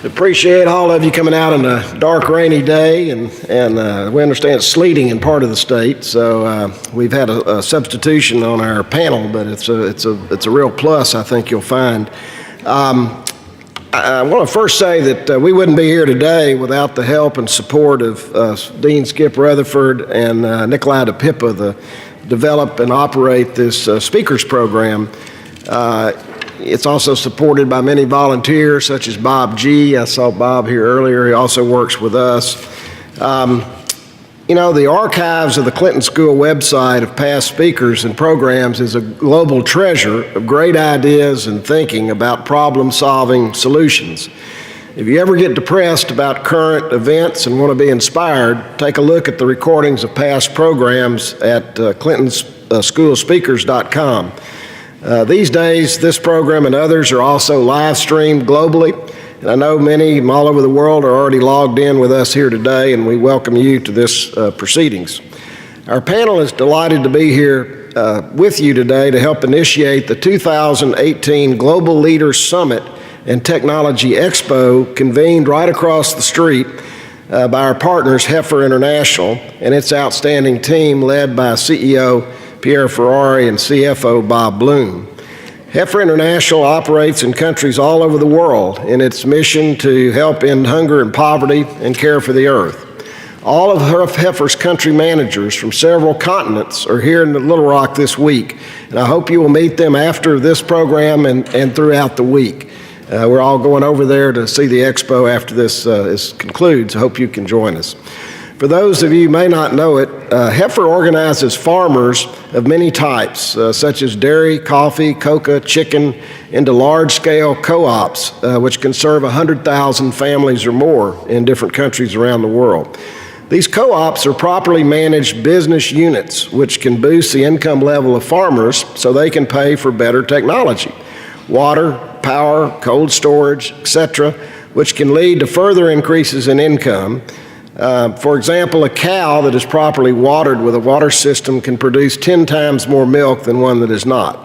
Appreciate all of you coming out on a dark, rainy day, and we understand it's sleeting in part of the state, so we've had a substitution on our panel, but it's a real plus, I think you'll find. I want to first say that we wouldn't be here today without the help and support of Dean Skip Rutherford and Nikolai DePippa, the develop and operate this speakers program. It's also supported by many volunteers, such as Bob G. I saw Bob here earlier. He also works with us. The archives of the Clinton School website of past speakers and programs is a global treasure of great ideas and thinking about problem-solving solutions. If you ever get depressed about current events and want to be inspired, take a look at the recordings of past programs at clintonschoolspeakers.com. These days, this program and others are also live streamed globally, and I know many from all over the world are already logged in with us here today, and we welcome you to this proceedings. Our panel is delighted to be here with you today to help initiate the 2018 Global Leaders Summit and Technology Expo, convened right across the street by our partners, Heifer International, and its outstanding team led by CEO Pierre Ferrari and CFO Bob Bloom. Heifer International operates in countries all over the world in its mission to help end hunger and poverty and care for the earth. All of Heifer's country managers from several continents are here in Little Rock this week, and I hope you will meet them after this program and throughout the week. We're all going over there to see the expo after this concludes. I hope you can join us. For those of you who may not know it, Heifer organizes farmers of many types, such as dairy, coffee, cocoa, chicken, into large-scale co-ops, which can serve 100,000 families or more in different countries around the world. These co-ops are properly managed business units, which can boost the income level of farmers so they can pay for better technology, water, power, cold storage, etc., which can lead to further increases in income. For example, a cow that is properly watered with a water system can produce 10 times more milk than one that is not.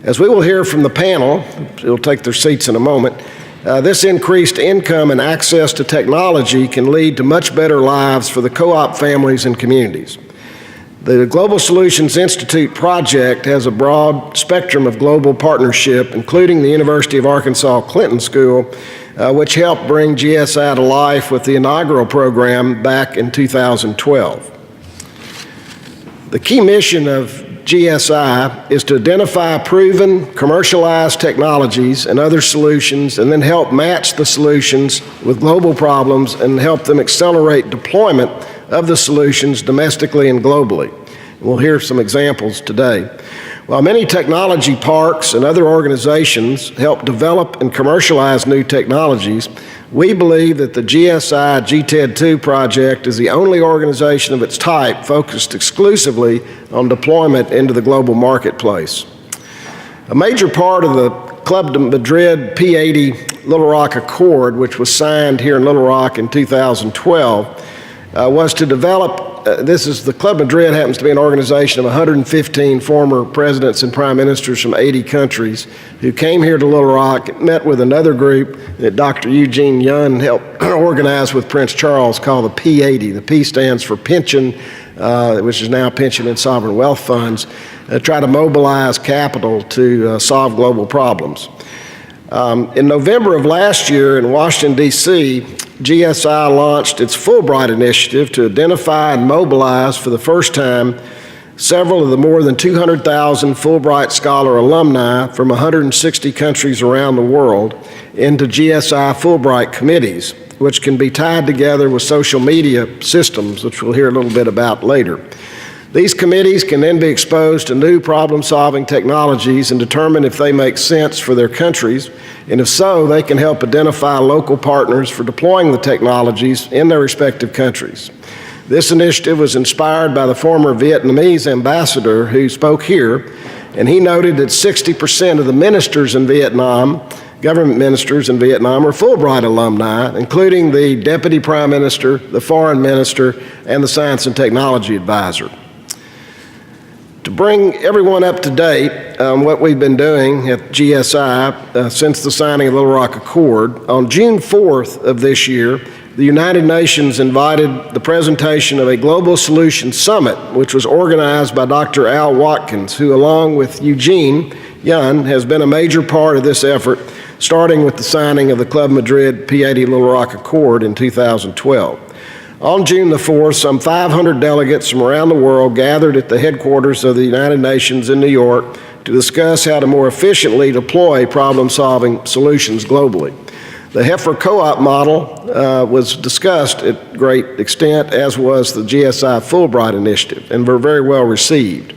As we will hear from the panel, who'll take their seats in a moment, this increased income and access to technology can lead to much better lives for the co-op families and communities. The Global Solutions Institute project has a broad spectrum of global partnership, including the University of Arkansas Clinton School, which helped bring GSI to life with the inaugural program back in 2012. The key mission of GSI is to identify proven, commercialized technologies and other solutions, and then help match the solutions with global problems and help them accelerate deployment of the solutions domestically and globally. We'll hear some examples today. While many technology parks and other organizations help develop and commercialize new technologies, we believe that the GSI GTED2 project is the only organization of its type focused exclusively on deployment into the global marketplace. A major part of the Club de Madrid P80 Little Rock Accord, which was signed here in Little Rock in 2012, was to develop the Club Madrid happens to be an organization of 115 former presidents and prime ministers from 80 countries who came here to Little Rock, met with another group that Dr. Eugene Young helped organize with Prince Charles called the P80. The P stands for pension, which is now pension and sovereign wealth funds, try to mobilize capital to solve global problems. In November of last year in Washington, D.C., GSI launched its Fulbright initiative to identify and mobilize for the first time several of the more than 200,000 Fulbright Scholar alumni from 160 countries around the world into GSI Fulbright committees, which can be tied together with social media systems, which we'll hear a little bit about later. These committees can then be exposed to new problem-solving technologies and determine if they make sense for their countries, and if so, they can help identify local partners for deploying the technologies in their respective countries. This initiative was inspired by the former Vietnamese ambassador who spoke here, and he noted that 60% of the ministers in Vietnam, government ministers in Vietnam, are Fulbright alumni, including the Deputy Prime Minister, the Foreign Minister, and the Science and Technology Advisor. To bring everyone up to date on what we've been doing at GSI since the signing of the Little Rock Accord, on June 4th of this year, the United Nations invited the presentation of a Global Solutions Summit, which was organized by Dr. Al Watkins, who, along with Eugene Yun, has been a major part of this effort, starting with the signing of the Club Madrid P80 Little Rock Accord in 2012. On June the 4th, some 500 delegates from around the world gathered at the headquarters of the United Nations in New York to discuss how to more efficiently deploy problem-solving solutions globally. The Heifer co-op model was discussed at great extent, as was the GSI Fulbright initiative, and were very well received.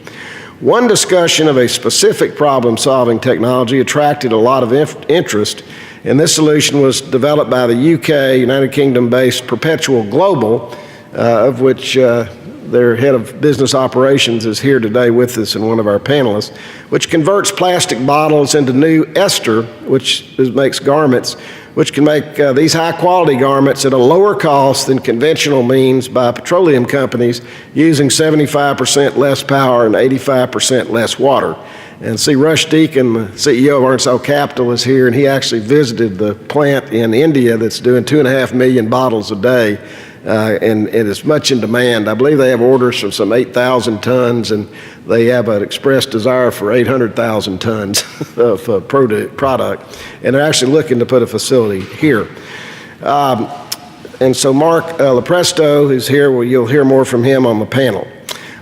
One discussion of a specific problem-solving technology attracted a lot of interest, and this solution was developed by the UK, United Kingdom-based Perpetual Global, of which their head of business operations is here today with us and one of our panelists, which converts plastic bottles into new ester, which makes garments, which can make these high-quality garments at a lower cost than conventional means by petroleum companies using 75% less power and 85% less water. And see, Rush Deacon, the CEO of Arkansas Capital, is here, and he actually visited the plant in India that's doing 2.5 million bottles a day, and it is much in demand. I believe they have orders for some 8,000 tons, and they have an express desire for 800,000 tons of product, and they're actually looking to put a facility here. And so Mark Lepresto, who's here, well, you'll hear more from him on the panel.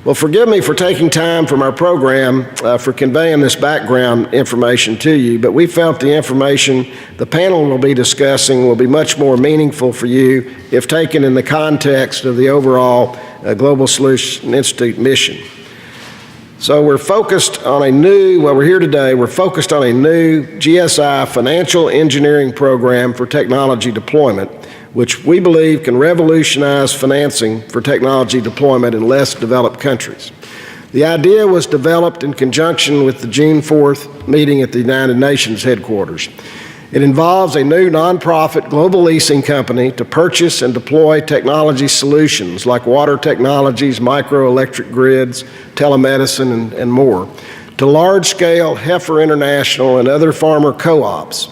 Well, forgive me for taking time from our program for conveying this background information to you, but we felt the information the panel will be discussing will be much more meaningful for you if taken in the context of the overall Global Solutions Institute mission. So we're focused on we're here today, we're focused on a new GSI financial engineering program for technology deployment, which we believe can revolutionize financing for technology deployment in less developed countries. The idea was developed in conjunction with the June 4th meeting at the United Nations headquarters. It involves a new nonprofit global leasing company to purchase and deploy technology solutions like water technologies, microelectric grids, telemedicine, and more, to large-scale Heifer International and other farmer co-ops.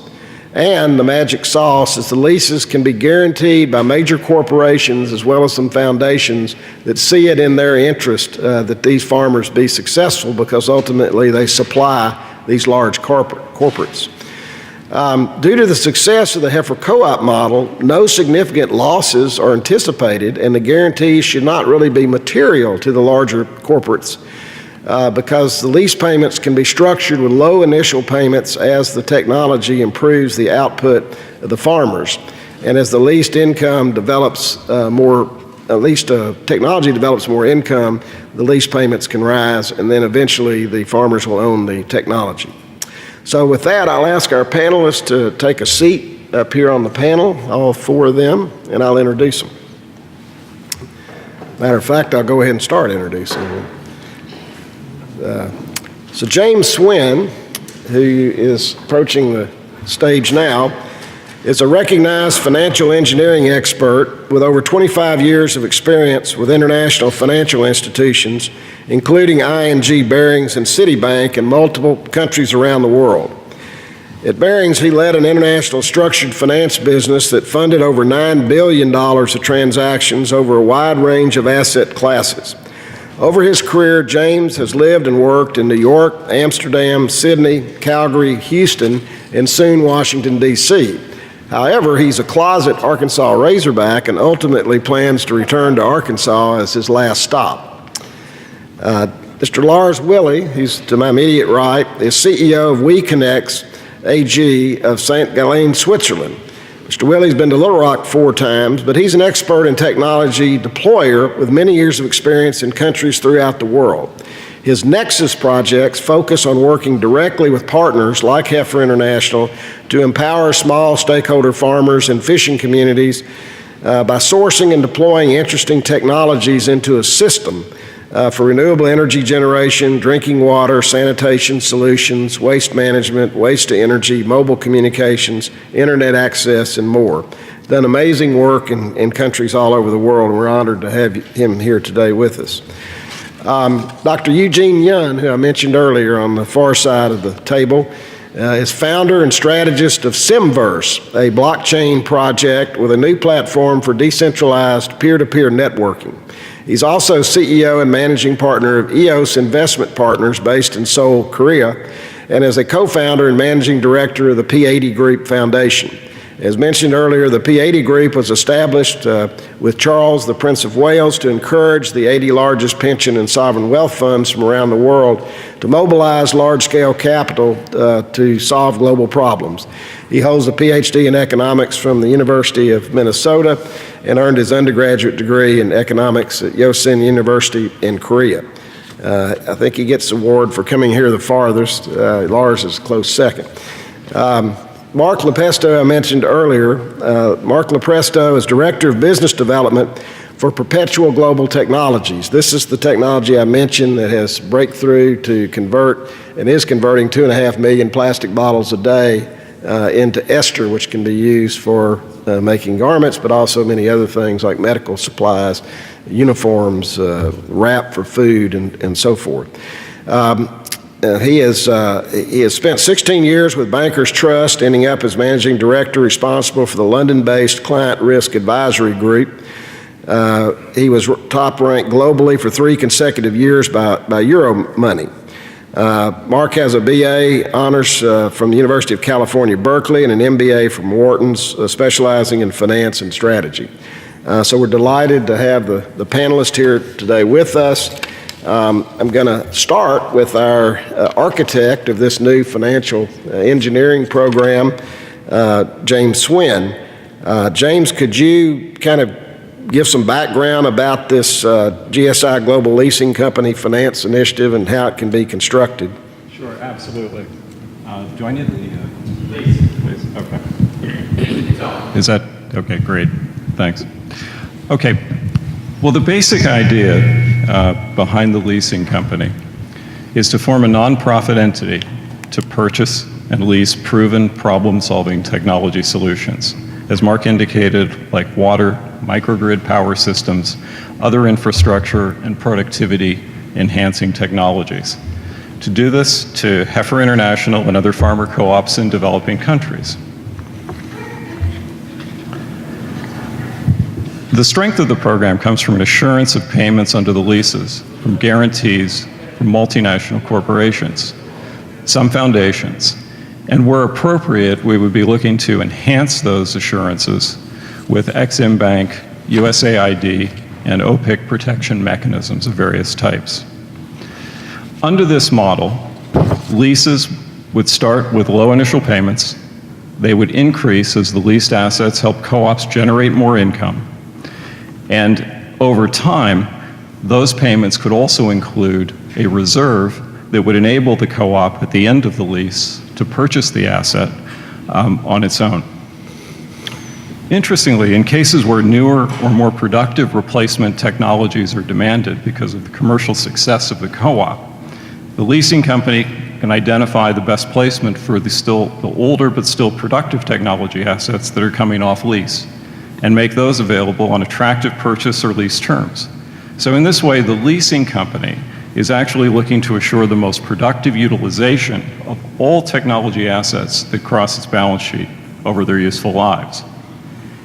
And the magic sauce is the leases can be guaranteed by major corporations as well as some foundations that see it in their interest that these farmers be successful, because ultimately they supply these large corporates. Due to the success of the Heifer co-op model, no significant losses are anticipated, and the guarantees should not really be material to the larger corporates, because the lease payments can be structured with low initial payments as the technology improves the output of the farmers. And as the leased income develops technology develops more income, the lease payments can rise, and then eventually the farmers will own the technology. So with that, I'll ask our panelists to take a seat up here on the panel, all four of them, and I'll introduce them. Matter of fact, I'll go ahead and start introducing them. So James Schwinn, who is approaching the stage now, is a recognized financial engineering expert with over 25 years of experience with international financial institutions, including ING Barings and Citibank in multiple countries around the world. At Barings, he led an international structured finance business that funded over $9 billion of transactions over a wide range of asset classes. Over his career, James has lived and worked in New York, Amsterdam, Sydney, Calgary, Houston, and soon Washington, D.C. However, he's a closet Arkansas Razorback and ultimately plans to return to Arkansas as his last stop. Mr. Lars Willy, who's to my immediate right, is CEO of WeConnex AG of St. Gallen, Switzerland. Mr. Willy's been to Little Rock 4 times, but he's an expert in technology deployer with many years of experience in countries throughout the world. His Nexus projects focus on working directly with partners like Heifer International to empower small stakeholder farmers and fishing communities by sourcing and deploying interesting technologies into a system for renewable energy generation, drinking water, sanitation solutions, waste management, waste to energy, mobile communications, internet access, and more. Done amazing work in countries all over the world, and we're honored to have him here today with us. Dr. Eugene Yun, who I mentioned earlier on the far side of the table, is founder and strategist of Simverse, a blockchain project with a new platform for decentralized peer-to-peer networking. He's also CEO and managing partner of EOS Investment Partners based in Seoul, Korea, and is a co-founder and managing director of the P80 Group Foundation. As mentioned earlier, the P80 Group was established with Charles, the Prince of Wales, to encourage the 80 largest pension and sovereign wealth funds from around the world to mobilize large-scale capital to solve global problems. He holds a PhD in economics from the University of Minnesota and earned his undergraduate degree in economics at Yosin University in Korea. I think he gets the award for coming here the farthest. Lars is a close second. Mark Lepesto, I mentioned earlier. Mark Lepesto is Director of Business Development for Perpetual Global Technologies. This is the technology I mentioned that has breakthrough to convert and is converting 2.5 million plastic bottles a day into ester, which can be used for making garments, but also many other things like medical supplies, uniforms, wrap for food, and so forth. He has spent 16 years with Bankers Trust, ending up as managing director responsible for the London-based Client Risk Advisory Group. He was top ranked globally for 3 consecutive years by Euromoney. Mark has a BA honors from the University of California, Berkeley, and an MBA from Wharton's, specializing in finance and strategy. So we're delighted to have the panelists here today with us. I'm going to start with our architect of this new financial engineering program, James Schwinn. James, could you kind of give some background about this GSI Global Leasing Company Finance Initiative and how it can be constructed? Sure, absolutely. Do I need the please? Okay. Is that okay? Great. Thanks. Okay. Well, the basic idea behind the leasing company is to form a nonprofit entity to purchase and lease proven problem-solving technology solutions. As Mark indicated, like water, microgrid power systems, other infrastructure, and productivity-enhancing technologies. To do this to Heifer International and other farmer co-ops in developing countries. The strength of the program comes from an assurance of payments under the leases, from guarantees from multinational corporations, some foundations, and where appropriate, we would be looking to enhance those assurances with Ex-Im Bank, USAID, and OPIC protection mechanisms of various types. Under this model, leases would start with low initial payments. They would increase as the leased assets help co-ops generate more income. And over time, those payments could also include a reserve that would enable the co-op at the end of the lease to purchase the asset on its own. Interestingly, in cases where newer or more productive replacement technologies are demanded because of the commercial success of the co-op, the leasing company can identify the best placement for the older but still productive technology assets that are coming off lease and make those available on attractive purchase or lease terms. So in this way, the leasing company is actually looking to assure the most productive utilization of all technology assets that cross its balance sheet over their useful lives.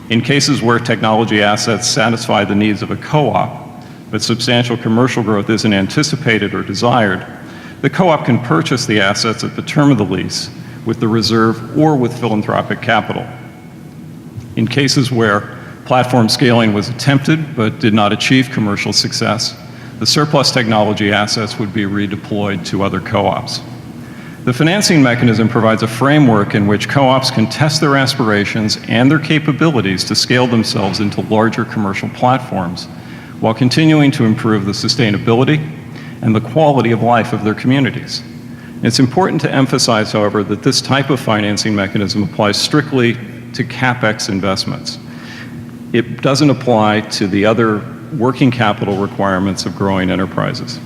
In cases where technology assets satisfy the needs of a co-op, but substantial commercial growth isn't anticipated or desired, the co-op can purchase the assets at the term of the lease with the reserve or with philanthropic capital. In cases where platform scaling was attempted but did not achieve commercial success, the surplus technology assets would be redeployed to other co-ops. The financing mechanism provides a framework in which co-ops can test their aspirations and their capabilities to scale themselves into larger commercial platforms while continuing to improve the sustainability and the quality of life of their communities. It's important to emphasize, however, that this type of financing mechanism applies strictly to CapEx investments. It doesn't apply to the other working capital requirements of growing enterprises.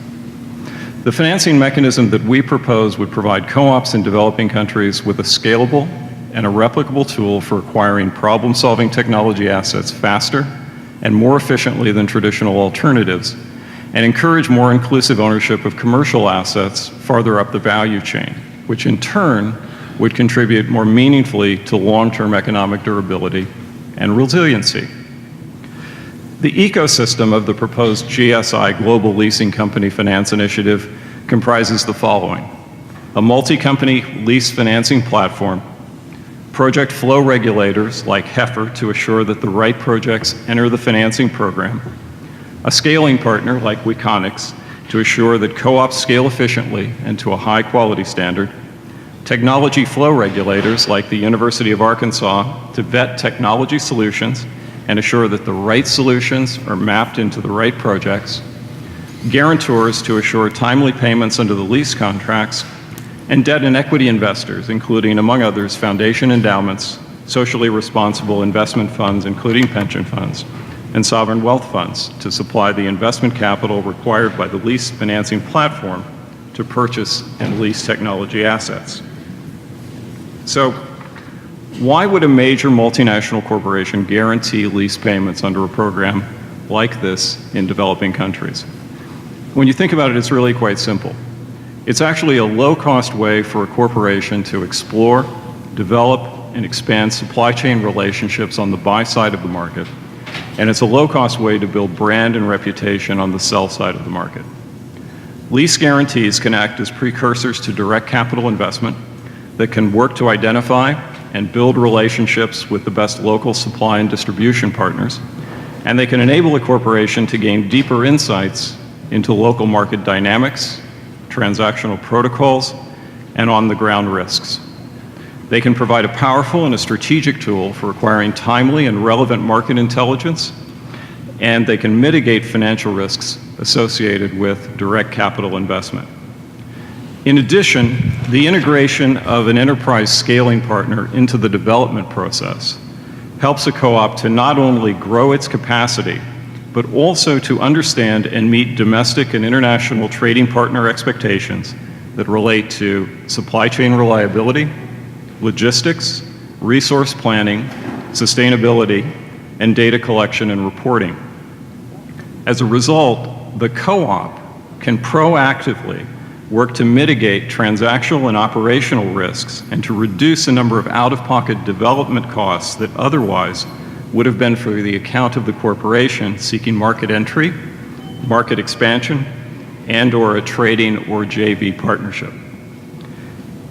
The financing mechanism that we propose would provide co-ops in developing countries with a scalable and a replicable tool for acquiring problem-solving technology assets faster and more efficiently than traditional alternatives, and encourage more inclusive ownership of commercial assets farther up the value chain, which in turn would contribute more meaningfully to long-term economic durability and resiliency. The ecosystem of the proposed GSI Global Leasing Company Finance Initiative comprises the following: a multi-company lease financing platform, project flow regulators like Heifer to assure that the right projects enter the financing program, a scaling partner like Weconix to assure that co-ops scale efficiently and to a high quality standard, technology flow regulators like the University of Arkansas to vet technology solutions and assure that the right solutions are mapped into the right projects, guarantors to assure timely payments under the lease contracts, and debt and equity investors, including, among others, foundation endowments, socially responsible investment funds, including pension funds, and sovereign wealth funds to supply the investment capital required by the lease financing platform to purchase and lease technology assets. So, why would a major multinational corporation guarantee lease payments under a program like this in developing countries? When you think about it, it's really quite simple. It's actually a low-cost way for a corporation to explore, develop, and expand supply chain relationships on the buy side of the market, and it's a low-cost way to build brand and reputation on the sell side of the market. Lease guarantees can act as precursors to direct capital investment that can work to identify and build relationships with the best local supply and distribution partners, and they can enable a corporation to gain deeper insights into local market dynamics, transactional protocols, and on-the-ground risks. They can provide a powerful and a strategic tool for acquiring timely and relevant market intelligence, and they can mitigate financial risks associated with direct capital investment. In addition, the integration of an enterprise scaling partner into the development process helps a co-op to not only grow its capacity, but also to understand and meet domestic and international trading partner expectations that relate to supply chain reliability, logistics, resource planning, sustainability, and data collection and reporting. As a result, the co-op can proactively work to mitigate transactional and operational risks and to reduce the number of out-of-pocket development costs that otherwise would have been for the account of the corporation seeking market entry, market expansion, and/or a trading or JV partnership.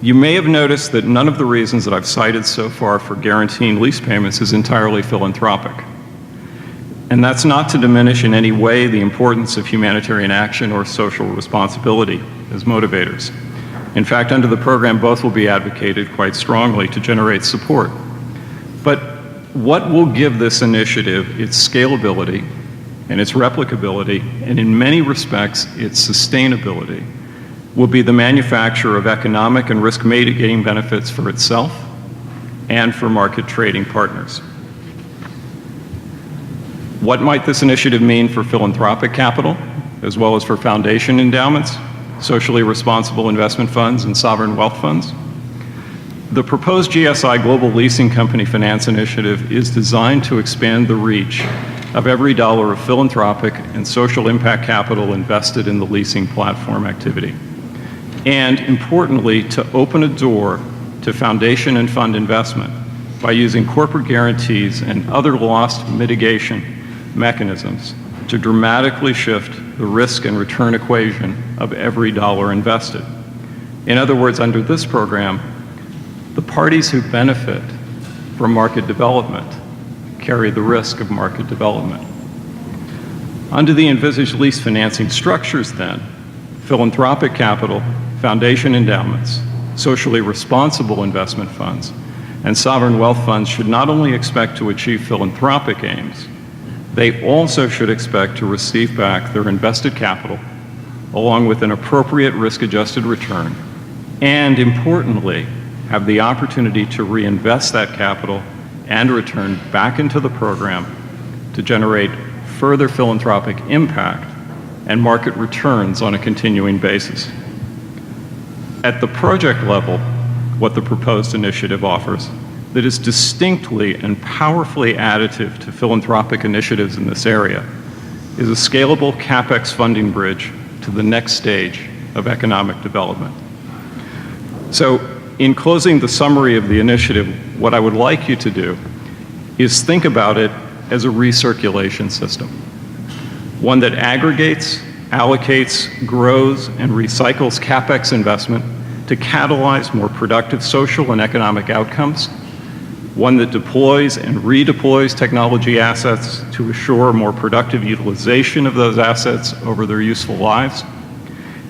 You may have noticed that none of the reasons that I've cited so far for guaranteeing lease payments is entirely philanthropic. And that's not to diminish in any way the importance of humanitarian action or social responsibility as motivators. In fact, under the program, both will be advocated quite strongly to generate support. But what will give this initiative its scalability and its replicability, and in many respects, its sustainability, will be the manufacture of economic and risk mitigating benefits for itself and for market trading partners. What might this initiative mean for philanthropic capital, as well as for foundation endowments, socially responsible investment funds, and sovereign wealth funds? The proposed GSI Global Leasing Company Finance Initiative is designed to expand the reach of every dollar of philanthropic and social impact capital invested in the leasing platform activity, and importantly, to open a door to foundation and fund investment by using corporate guarantees and other loss mitigation mechanisms to dramatically shift the risk and return equation of every dollar invested. In other words, under this program, the parties who benefit from market development carry the risk of market development. Under the envisaged lease financing structures then, philanthropic capital, foundation endowments, socially responsible investment funds, and sovereign wealth funds should not only expect to achieve philanthropic aims, they also should expect to receive back their invested capital along with an appropriate risk-adjusted return, and importantly, have the opportunity to reinvest that capital and return back into the program to generate further philanthropic impact and market returns on a continuing basis. At the project level, what the proposed initiative offers that is distinctly and powerfully additive to philanthropic initiatives in this area is a scalable CapEx funding bridge to the next stage of economic development. So, in closing the summary of the initiative, what I would like you to do is think about it as a recirculation system, one that aggregates, allocates, grows, and recycles CapEx investment to catalyze more productive social and economic outcomes, one that deploys and redeploys technology assets to assure more productive utilization of those assets over their useful lives,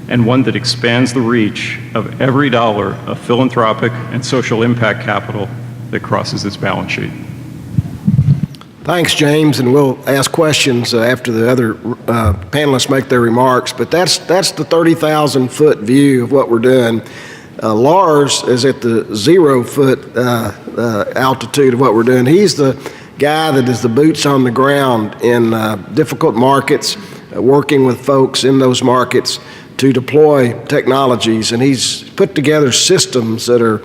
and one that expands the reach of every dollar of philanthropic and social impact capital that crosses its balance sheet. Thanks, James, and we'll ask questions after the other panelists make their remarks, but that's the 30,000-foot view of what we're doing. Lars is at the 0-foot altitude of what we're doing. He's the guy that is the boots on the ground in difficult markets, working with folks in those markets to deploy technologies, and he's put together systems that are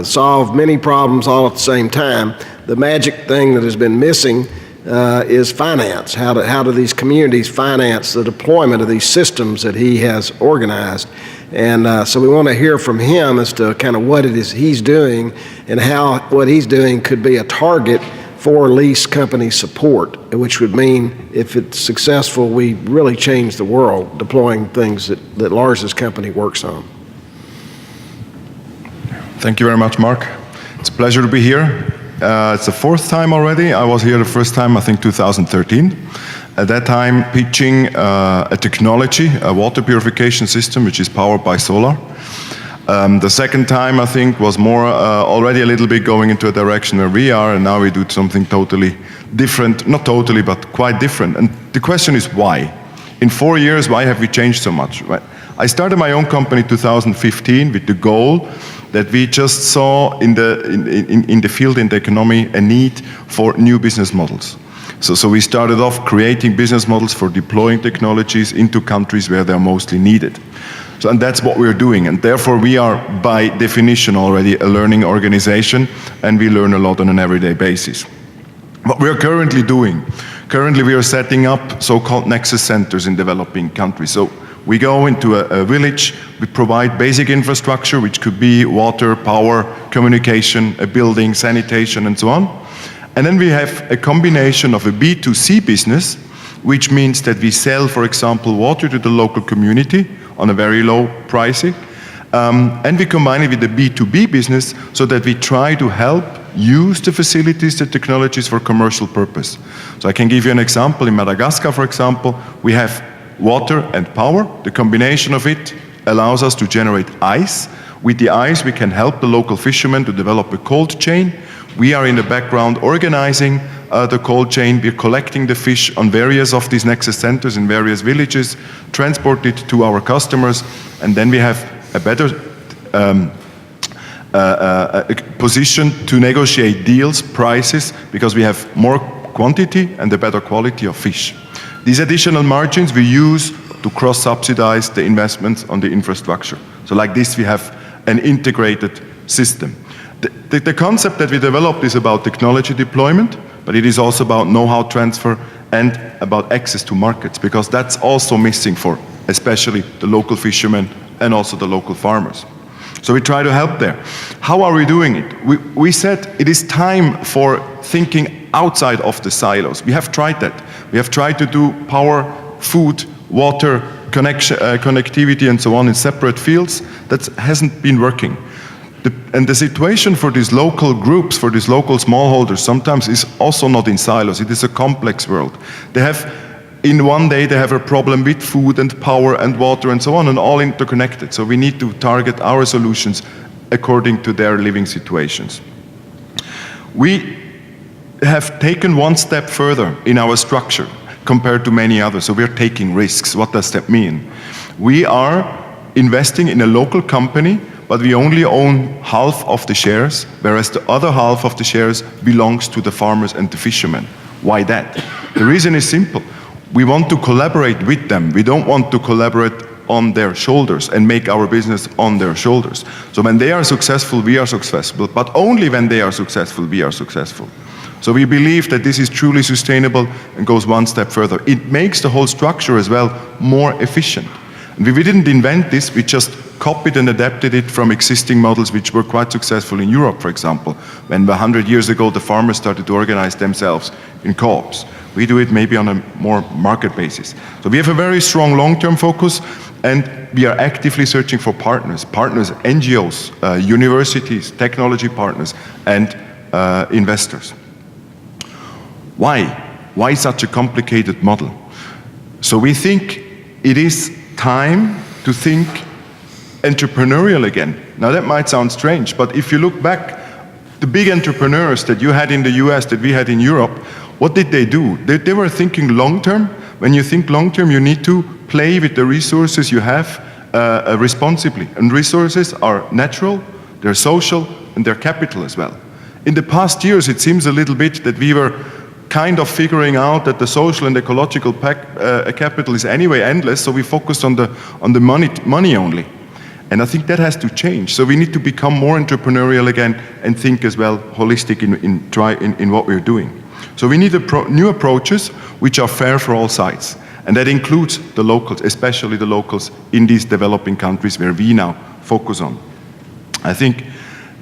solve many problems all at the same time. The magic thing that has been missing is finance. How do these communities finance the deployment of these systems that he has organized? And so we want to hear from him as to kind of what it is he's doing and how what he's doing could be a target for lease company support, which would mean if it's successful, we really change the world deploying things that Lars's company works on. Thank you very much, Mark. It's a pleasure to be here. It's the fourth time already. I was here the first time, I think, 2013. At that time, pitching a technology, a water purification system, which is powered by solar. The second time, I think, was more already a little bit going into a direction where we are, and now we do something totally different. Not totally, but quite different. And the question is why? In 4 years, why have we changed so much? Right? I started my own company in 2015 with the goal that we just saw in the field, in the economy, a need for new business models. So we started off creating business models for deploying technologies into countries where they're mostly needed. And that's what we're doing, and therefore we are by definition already a learning organization, and we learn a lot on an everyday basis. What we are currently doing, we are setting up so-called nexus centers in developing countries. So we go into a village, we provide basic infrastructure, which could be water, power, communication, a building, sanitation, and so on. And then we have a combination of a B2C business, which means that we sell, for example, water to the local community on a very low pricing. And we combine it with the B2B business so that we try to help use the facilities, the technologies for commercial purpose. So I can give you an example. In Madagascar, for example, we have water and power. The combination of it allows us to generate ice. With the ice, we can help the local fishermen to develop a cold chain. We are in the background organizing the cold chain. We're collecting the fish on various of these nexus centers in various villages, transport it to our customers, and then we have a better position to negotiate deals, prices, because we have more quantity and a better quality of fish. These additional margins we use to cross-subsidize the investments on the infrastructure. So like this, we have an integrated system. The concept that we developed is about technology deployment, but it is also about know-how transfer and about access to markets, because that's also missing for especially the local fishermen and also the local farmers. So we try to help there. How are we doing it? We said it is time for thinking outside of the silos. We have tried that. We have tried to do power, food, water, connectivity and so on in separate fields. That hasn't been working. And the situation for these local groups, for these local smallholders, sometimes is also not in silos. It is a complex world. They have, in one day, they have a problem with food and power and water and so on, and all interconnected. So we need to target our solutions according to their living situations. We have taken one step further in our structure compared to many others. So we're taking risks. What does that mean? We are investing in a local company, but we only own half of the shares, whereas the other half of the shares belongs to the farmers and the fishermen. Why that? The reason is simple. We want to collaborate with them. We don't want to collaborate on their shoulders and make our business on their shoulders. So when they are successful, we are successful, but only when they are successful, we are successful. So we believe that this is truly sustainable and goes one step further. It makes the whole structure as well more efficient. And we didn't invent this, we just copied and adapted it from existing models which were quite successful in Europe, for example, when 100 years ago the farmers started to organize themselves in co-ops. We do it maybe on a more market basis. So we have a very strong long-term focus, and we are actively searching for partners, NGOs, universities, technology partners, and investors. Why? Why such a complicated model? So we think it is time to think entrepreneurial again. Now that might sound strange, but if you look back, the big entrepreneurs that you had in the US, that we had in Europe, what did they do? They were thinking long-term. When you think long-term, you need to play with the resources you have responsibly. And resources are natural, they're social, and they're capital as well. In the past years, it seems a little bit that we were kind of figuring out that the social and ecological capital is anyway endless, so we focused on the money only. And I think that has to change. So we need to become more entrepreneurial again and think as well holistic in what we're doing. So we need new approaches which are fair for all sides. And that includes the locals, especially the locals in these developing countries where we now focus on. I think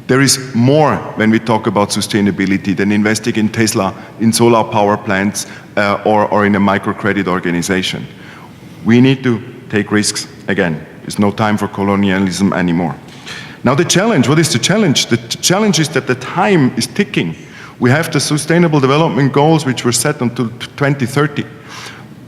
there is more when we talk about sustainability than investing in Tesla, in solar power plants, or in a microcredit organization. We need to take risks again. There's no time for colonialism anymore. Now the challenge, what is the challenge? The challenge is that the time is ticking. We have the Sustainable Development Goals which were set until 2030.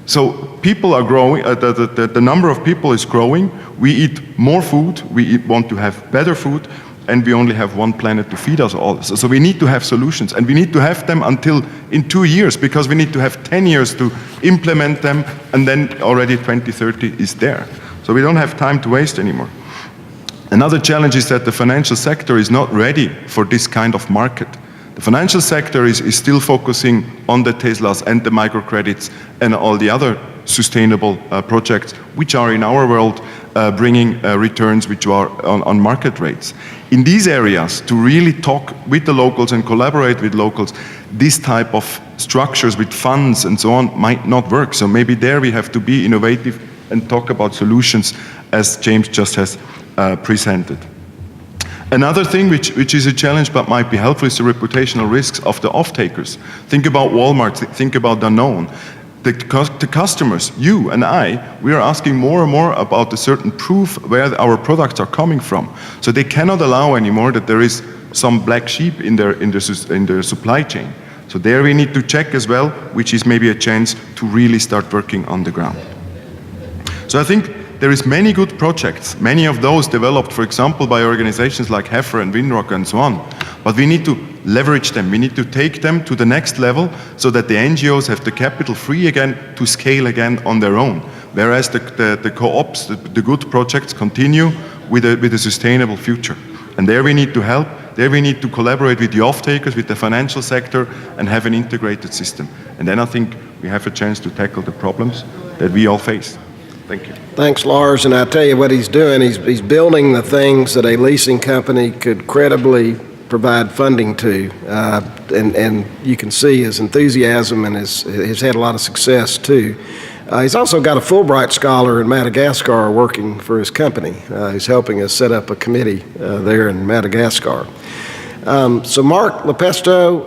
So people are growing, the number of people is growing, we eat more food, we want to have better food, and we only have one planet to feed us all. So we need to have solutions, and we need to have them until in 2 years, because we need to have 10 years to implement them, and then already 2030 is there. So we don't have time to waste anymore. Another challenge is that the financial sector is not ready for this kind of market. The financial sector is still focusing on the Teslas and the microcredits and all the other sustainable projects which are in our world bringing returns which are on market rates. In these areas, to really talk with the locals and collaborate with locals, this type of structures with funds and so on might not work. So maybe there we have to be innovative and talk about solutions as James just has presented. Another thing which is a challenge but might be helpful is the reputational risks of the off-takers. Think about Walmart, think about Danone. The customers, you and I, we are asking more and more about a certain proof where our products are coming from. So they cannot allow anymore that there is some black sheep in their supply chain. So there we need to check as well, which is maybe a chance to really start working on the ground. So I think there is many good projects, many of those developed, for example, by organizations like Heifer and Windrock and so on. But we need to leverage them. We need to take them to the next level so that the NGOs have the capital free again to scale again on their own. Whereas the co-ops, the good projects continue with a sustainable future. And there we need to help. There we need to collaborate with the off-takers, with the financial sector, and have an integrated system. And then I think we have a chance to tackle the problems that we all face. Thank you. Thanks, Lars. And I tell you what he's doing, he's building the things that a leasing company could credibly provide funding to. And you can see his enthusiasm, and has had a lot of success too. He's also got a Fulbright scholar in Madagascar working for his company. He's helping us set up a committee there in Madagascar. So Mark Lepesto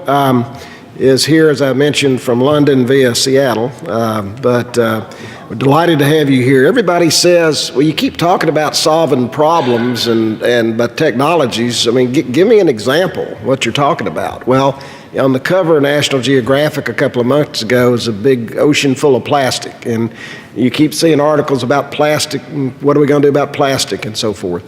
is here, as I mentioned, from London via Seattle, but we're delighted to have you here. Everybody says, well, you keep talking about solving problems but technologies. I mean, give me an example of what you're talking about. Well, on the cover of National Geographic a couple of months ago was a big ocean full of plastic, and you keep seeing articles about plastic, and what are we going to do about plastic and so forth.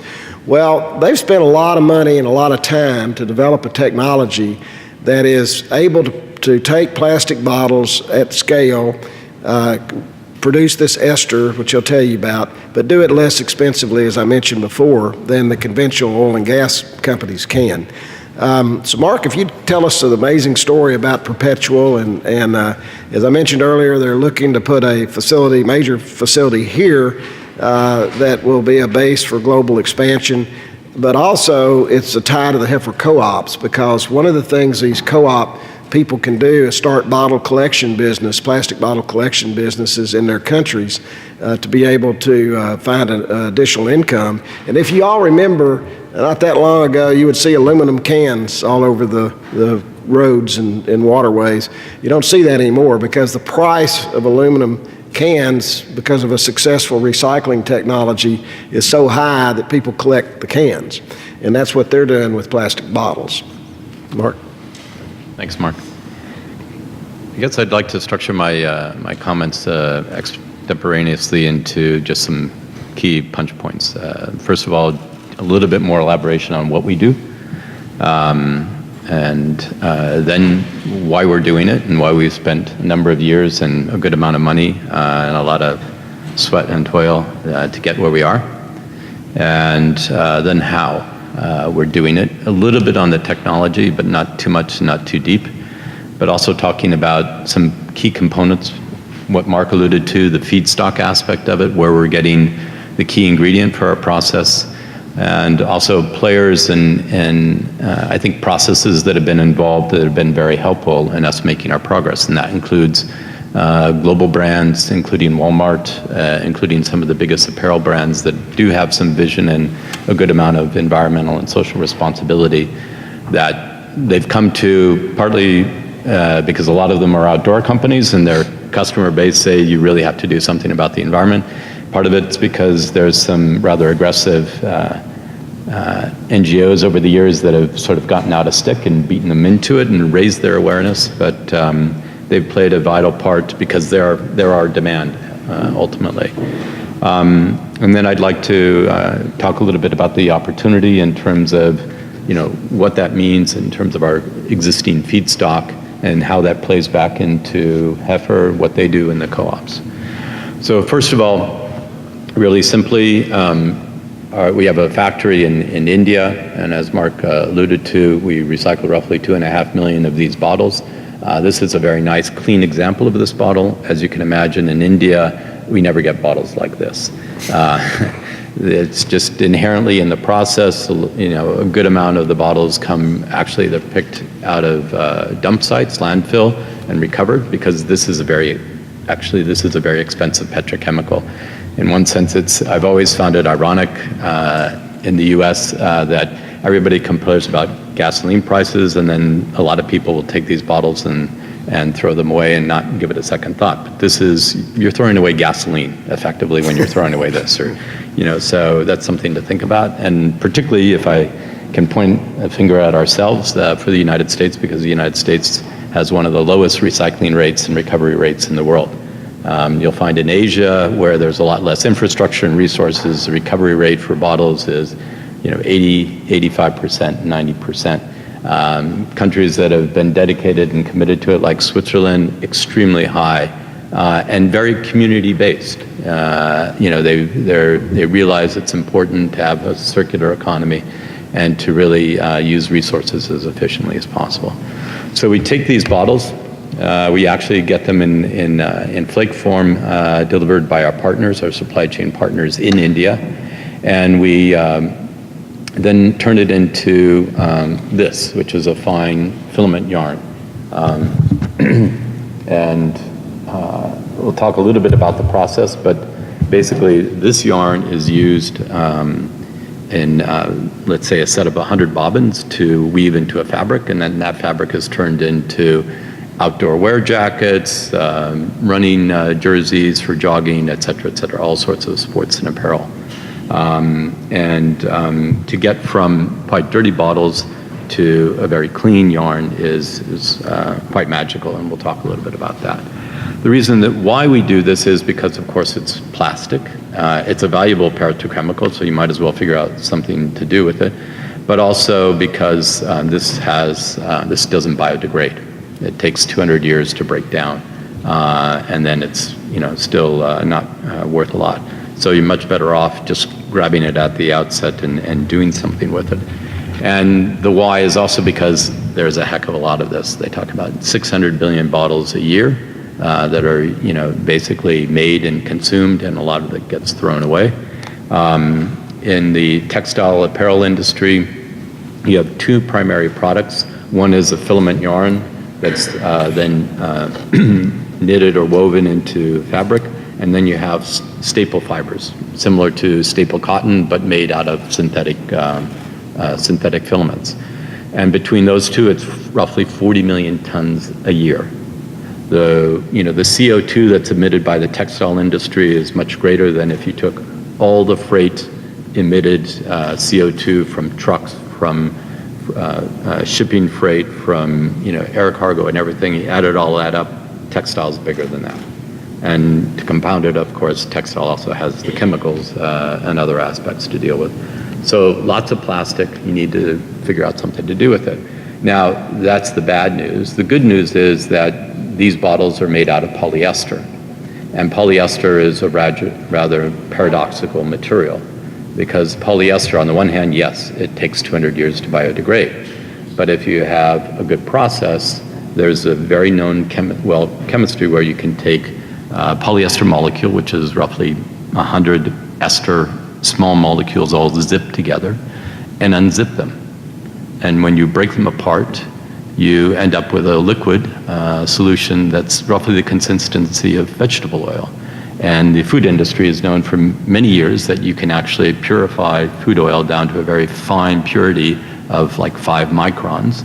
Well, they've spent a lot of money and a lot of time to develop a technology that is able to take plastic bottles at scale, produce this ester, which I'll tell you about, but do it less expensively, as I mentioned before, than the conventional oil and gas companies can. So Mark, if you'd tell us an amazing story about Perpetual, and as I mentioned earlier, they're looking to put a major facility here that will be a base for global expansion. But also, it's a tie to the Heifer co-ops, because one of the things these co-op people can do is start plastic bottle collection businesses in their countries to be able to find an additional income. And if you all remember, not that long ago, you would see aluminum cans all over the roads and waterways. You don't see that anymore because the price of aluminum cans, because of a successful recycling technology, is so high that people collect the cans. And that's what they're doing with plastic bottles. Mark? Thanks, Mark. I guess I'd like to structure my comments extemporaneously into just some key punch points. First of all, a little bit more elaboration on what we do, and then why we're doing it and why we've spent a number of years and a good amount of money and a lot of sweat and toil to get where we are, and then how we're doing it. A little bit on the technology, but not too much, not too deep, but also talking about some key components, what Mark alluded to, the feedstock aspect of it, where we're getting the key ingredient for our process, and also players and I think processes that have been involved that have been very helpful in us making our progress. And that includes global brands, including Walmart, including some of the biggest apparel brands that do have some vision and a good amount of environmental and social responsibility that they've come to, partly because a lot of them are outdoor companies and their customer base say you really have to do something about the environment. Part of it's because there's some rather aggressive NGOs over the years that have sort of gotten out of stick and beaten them into it and raised their awareness, but they've played a vital part because they're our demand ultimately. And then I'd like to talk a little bit about the opportunity in terms of, you know, what that means in terms of our existing feedstock and how that plays back into Heifer, what they do in the co-ops. So first of all, really simply, we have a factory in India, and as Mark alluded to, we recycle roughly 2.5 million of these bottles. This is a very nice, clean example of this bottle. As you can imagine, in India, we never get bottles like this. It's just inherently in the process, you know, a good amount of the bottles actually they're picked out of dump sites, landfill, and recovered, because this is a very expensive petrochemical. In one sense, I've always found it ironic in the US that everybody complains about gasoline prices, and then a lot of people will take these bottles and throw them away and not give it a second thought. But you're throwing away gasoline effectively when you're throwing away this, or, you know, so that's something to think about. And particularly if I can point a finger at ourselves for the United States, because the United States has one of the lowest recycling rates and recovery rates in the world. You'll find in Asia, where there's a lot less infrastructure and resources, the recovery rate for bottles is, you know, 80, 85%, 90%. Countries that have been dedicated and committed to it, like Switzerland, extremely high, and very community-based. You know, they realize it's important to have a circular economy and to really use resources as efficiently as possible. So we take these bottles. We actually get them in flake form delivered by our partners, our supply chain partners in India, and we then turn it into this, which is a fine filament yarn. And we'll talk a little bit about the process, but basically this yarn is used in, let's say, a set of 100 bobbins to weave into a fabric, and then that fabric is turned into outdoor wear jackets, running jerseys for jogging, et cetera, all sorts of sports and apparel. To get from quite dirty bottles to a very clean yarn is quite magical, and we'll talk a little bit about that. The reason why we do this is because, of course, it's plastic. It's a valuable petrochemical, so you might as well figure out something to do with it. But also because this doesn't biodegrade. It takes 200 years to break down, and then it's, you know, still not worth a lot. So you're much better off just grabbing it at the outset and doing something with it. And the why is also because there's a heck of a lot of this. They talk about 600 billion bottles a year that are, you know, basically made and consumed, and a lot of it gets thrown away. In the textile apparel industry, you have two primary products. One is a filament yarn, that's then knitted or woven into fabric, and then you have staple fibers, similar to staple cotton, but made out of synthetic filaments. And between those two, it's roughly 40 million tons a year. The CO2 that's emitted by the textile industry is much greater than if you took all the freight emitted CO2 from trucks, from shipping freight, from air cargo and everything. You added all that up, textile's bigger than that. And to compound it, of course, textile also has the chemicals and other aspects to deal with. So lots of plastic, you need to figure out something to do with it. Now, that's the bad news. The good news is that these bottles are made out of polyester. And polyester is a rather paradoxical material, because polyester, on the one hand, yes, it takes 200 years to biodegrade. But if you have a good process, there's a very known chemistry where you can take a polyester molecule, which is roughly 100 ester small molecules all zipped together, and unzip them. And when you break them apart, you end up with a liquid solution that's roughly the consistency of vegetable oil. And the food industry is known for many years that you can actually purify food oil down to a very fine purity of like 5 microns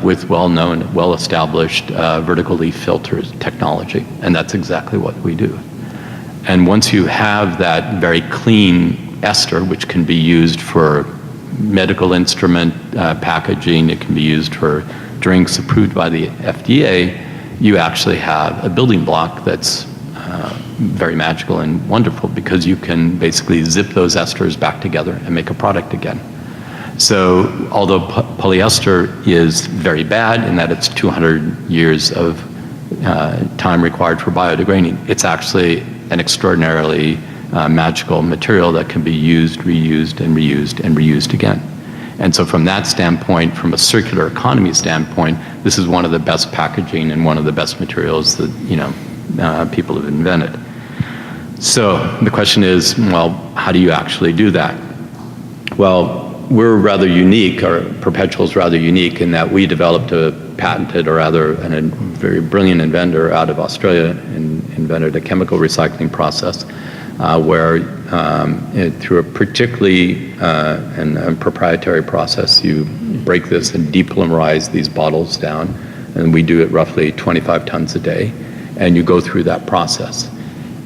with well-known, well-established vertical leaf filter technology. And that's exactly what we do. And once you have that very clean ester, which can be used for medical instrument packaging, it can be used for drinks approved by the FDA, you actually have a building block that's very magical and wonderful, because you can basically zip those esters back together and make a product again. So although polyester is very bad in that it's 200 years of time required for biodegrading, it's actually an extraordinarily magical material that can be used, reused, and reused, and reused again. And so from that standpoint, from a circular economy standpoint, this is one of the best packaging and one of the best materials that people have invented. So the question is, well, how do you actually do that? Well, we're rather unique, or Perpetual's rather unique, in that we developed a patented, or rather a very brilliant inventor out of Australia, invented a chemical recycling process where through a particularly and proprietary process, you break this and depolymerize these bottles down, and we do it roughly 25 tons a day, and you go through that process,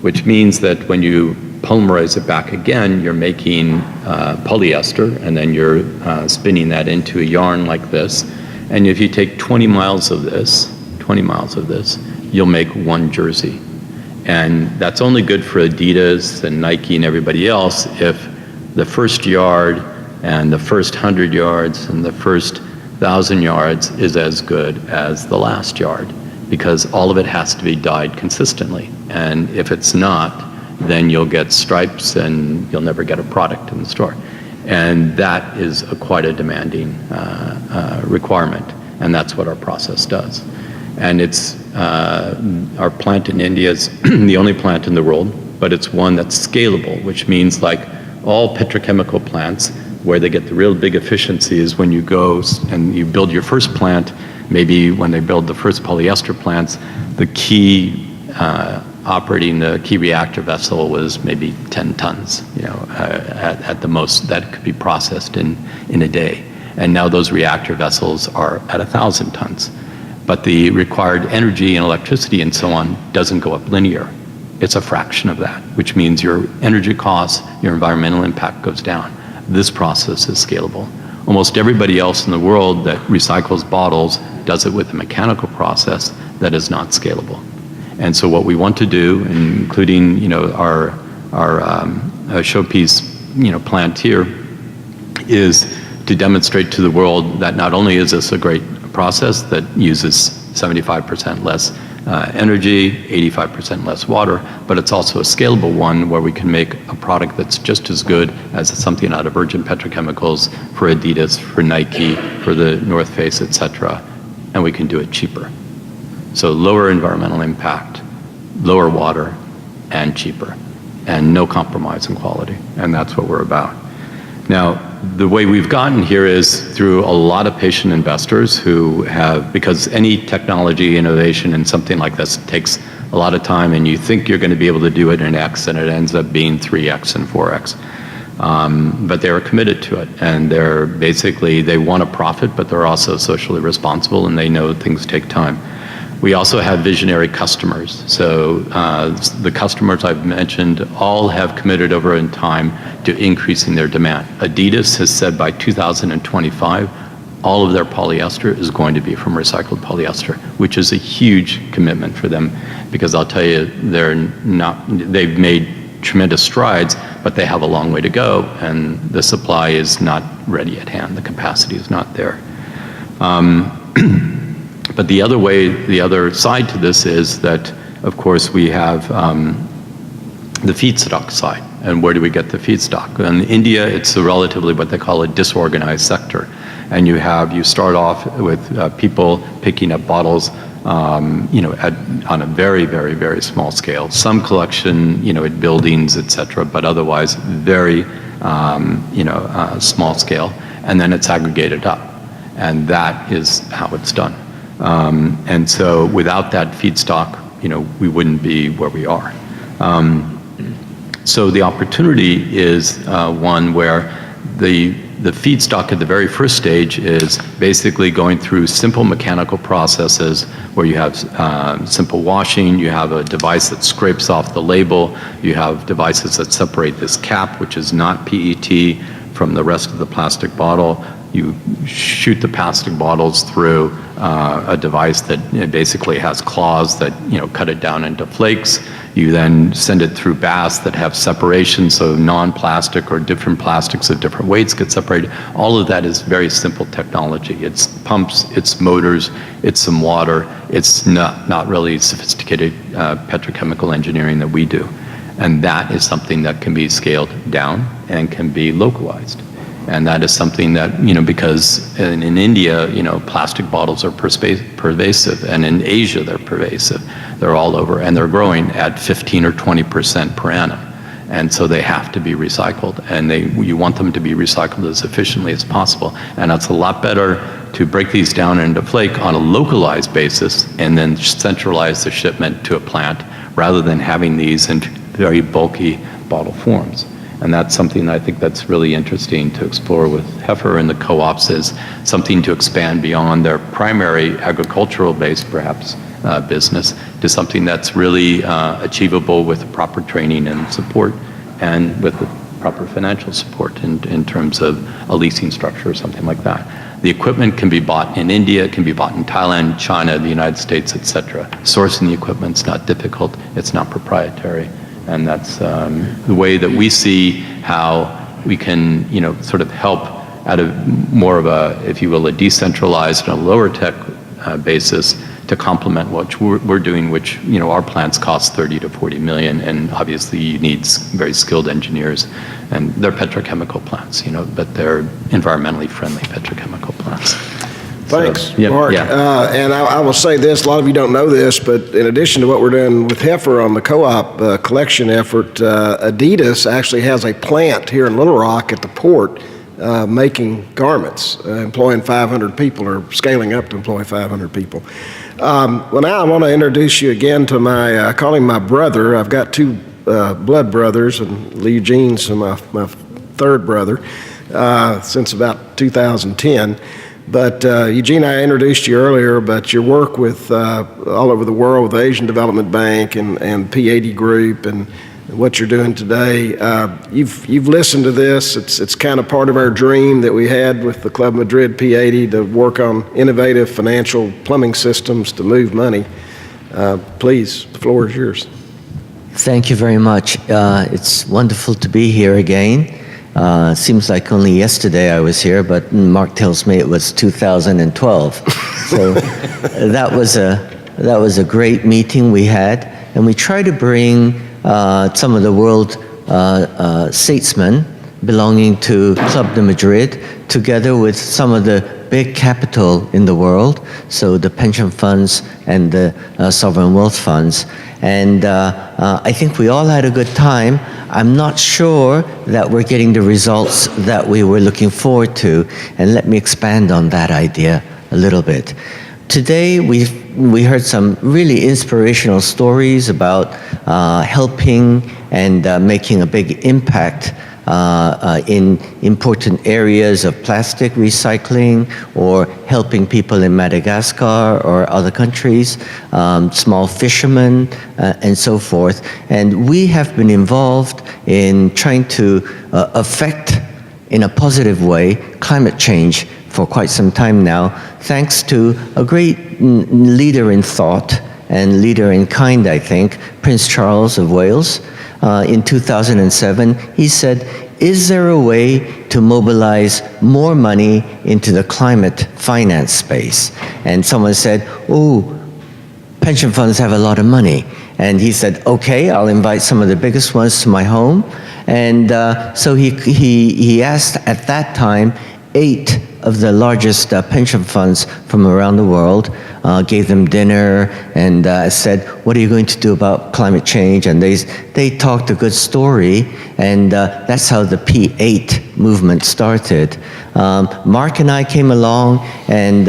which means that when you polymerize it back again, you're making polyester, and then you're spinning that into a yarn like this. And if you take 20 miles of this, you'll make one jersey. And that's only good for Adidas and Nike and everybody else if the first yard and the first 100 yards and the first 1,000 yards is as good as the last yard, because all of it has to be dyed consistently. And if it's not, then you'll get stripes and you'll never get a product in the store. And that is quite a demanding requirement, and that's what our process does. And it's our plant in India is the only plant in the world, but it's one that's scalable, which means like all petrochemical plants, where they get the real big efficiency is when you go and you build your first plant. Maybe when they build the first polyester plants, the key operating the key reactor vessel was maybe 10 tons, at the most that could be processed in a day. And now those reactor vessels are at 1,000 tons. But the required energy and electricity and so on doesn't go up linear. It's a fraction of that, which means your energy costs, your environmental impact goes down. This process is scalable. Almost everybody else in the world that recycles bottles does it with a mechanical process that is not scalable. And so what we want to do, including our showpiece plant here, is to demonstrate to the world that not only is this a great process that uses 75% less energy, 85% less water, but it's also a scalable one where we can make a product that's just as good as something out of virgin petrochemicals for Adidas, for Nike, for the North Face, etc. And we can do it cheaper. So lower environmental impact, lower water, and cheaper, and no compromise in quality. And that's what we're about. Now, The way we've gotten here is through a lot of patient investors who have, because any technology innovation and something like this takes a lot of time, and you think you're going to be able to do it in X, and it ends up being 3X and 4X. But they're committed to it, and they're basically, they want a profit, but they're also socially responsible, and they know things take time. We also have visionary customers. So the customers I've mentioned all have committed over in time to increasing their demand. Adidas has said by 2025, all of their polyester is going to be from recycled polyester, which is a huge commitment for them, because I'll tell you, they've made tremendous strides, but they have a long way to go, and the supply is not ready at hand. The capacity is not there. But the other side to this is that, of course, we have the feedstock side. And where do we get the feedstock? In India, it's a relatively what they call a disorganized sector. And you start off with people picking up bottles, on a very, very, very small scale. Some collection, at buildings, et cetera, but otherwise very, small scale. And then it's aggregated up. And that is how it's done. And so without that feedstock, we wouldn't be where we are. So the opportunity is one where the feedstock at the very first stage is basically going through simple mechanical processes where you have simple washing, you have a device that scrapes off the label, you have devices that separate this cap, which is not PET, from the rest of the plastic bottle. You shoot the plastic bottles through a device that basically has claws that cut it down into flakes. You then send it through baths that have separation, so non-plastic or different plastics of different weights get separated. All of that is very simple technology. It's pumps, it's motors, it's some water. It's not really sophisticated petrochemical engineering that we do. And that is something that can be scaled down and can be localized. And that is something that, because in India, plastic bottles are pervasive, and in Asia they're pervasive. They're all over, and they're growing at 15 or 20% per annum. And so they have to be recycled, and you want them to be recycled as efficiently as possible. And it's a lot better to break these down into flake on a localized basis and then centralize the shipment to a plant, rather than having these in very bulky bottle forms. And that's something I think that's really interesting to explore with Heifer and the co-ops, is something to expand beyond their primary agricultural-based, perhaps, business, to something that's really achievable with the proper training and support, and with the proper financial support in terms of a leasing structure or something like that. The equipment can be bought in India, it can be bought in Thailand, China, the United States, et cetera. Sourcing the equipment's not difficult, it's not proprietary. And that's the way that we see how we can, sort of help at a more of a, if you will, a decentralized and a lower tech basis to complement what we're doing, which, our plants cost 30 to 40 million, and obviously you need very skilled engineers, and they're petrochemical plants, but they're environmentally friendly petrochemical plants. Thanks, so, Mark. And I will say this, a lot of you don't know this, but in addition to what we're doing with Heifer on the co-op collection effort, Adidas actually has a plant here in Little Rock at the port making garments, employing 500 people, or scaling up to employ 500 people. Well, now I want to introduce you again to I call him my brother. I've got two blood brothers, and Lee Eugene's my third brother since about 2010. But Eugene, I introduced you earlier, but your work with all over the world with the Asian Development Bank and P80 Group and what you're doing today, you've listened to this. It's kind of part of our dream that we had with the Club Madrid P80 to work on innovative financial plumbing systems to move money. Please, the floor is yours. Thank you very much. It's wonderful to be here again. Seems like only yesterday I was here, but Mark tells me it was 2012. So that was a great meeting we had, and we tried to bring some of the world statesmen belonging to Club de Madrid, together with some of the big capital in the world, so the pension funds and the sovereign wealth funds. And I think we all had a good time. I'm not sure that we're getting the results that we were looking forward to. And let me expand on that idea a little bit. Today, we heard some really inspirational stories about helping and making a big impact in important areas of plastic recycling, or helping people in Madagascar or other countries, small fishermen, and so forth. And we have been involved in trying to affect, in a positive way, climate change for quite some time now, thanks to a great leader in thought and leader in kind, I think, Prince Charles of Wales. In 2007, he said, is there a way to mobilize more money into the climate finance space? And someone said, oh, pension funds have a lot of money. And he said, okay, I'll invite some of the biggest ones to my home. And so he asked at that time 8 of the largest pension funds from around the world, gave them dinner, and said, what are you going to do about climate change? And they talked a good story, and that's how the P8 movement started. Mark and I came along, and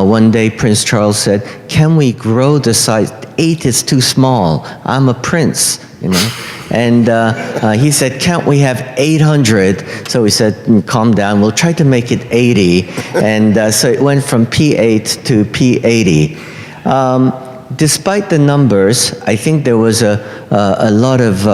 one day Prince Charles said, can we grow the size? 8 is too small. I'm a prince, you know. And he said, can't we have 800? So we said, calm down, we'll try to make it 80. And so it went from P8 to P80. Despite the numbers, I think there was a lot of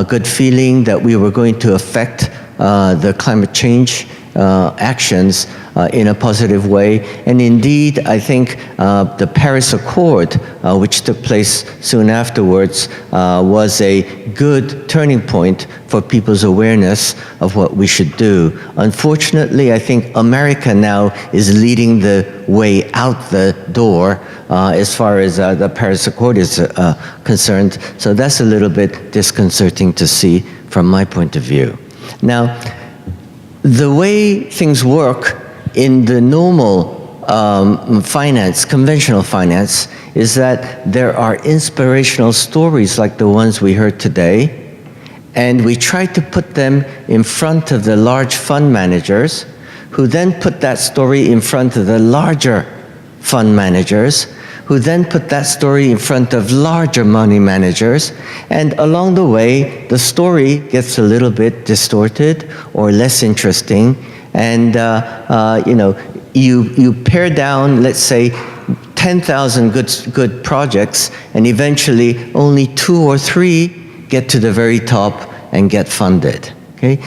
good feeling that we were going to affect the climate change actions in a positive way. And indeed, I think the Paris Accord, which took place soon afterwards, was a good turning point for people's awareness of what we should do. Unfortunately, I think America now is leading the way out the door as far as the Paris Accord is concerned. So that's a little bit disconcerting to see from my point of view. Now, the way things work in the normal finance, conventional finance, is that there are inspirational stories like the ones we heard today, and we try to put them in front of the large fund managers, who then put that story in front of the larger fund managers, who then put that story in front of larger money managers, and along the way, the story gets a little bit distorted or less interesting, and you know, you pare down, let's say, 10,000 good projects, and eventually only 2 or 3 get to the very top and get funded. Okay,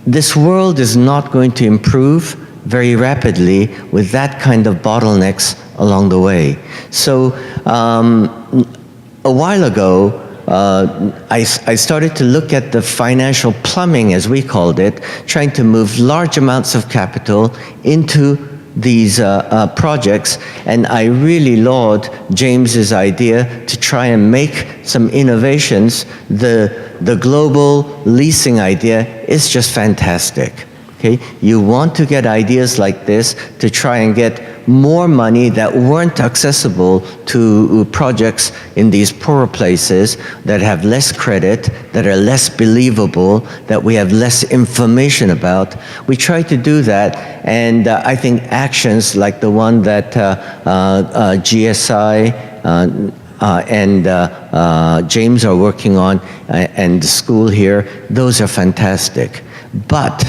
this world is not going to improve very rapidly with that kind of bottlenecks along the way. So a while ago, I started to look at the financial plumbing, as we called it, trying to move large amounts of capital into these projects, and I really laud James's idea to try and make some innovations. The global leasing idea is just fantastic. Okay? You want to get ideas like this to try and get more money that weren't accessible to projects in these poorer places, that have less credit, that are less believable, that we have less information about. We try to do that, and I think actions like the one that GSI and James are working on, and the school here, those are fantastic. But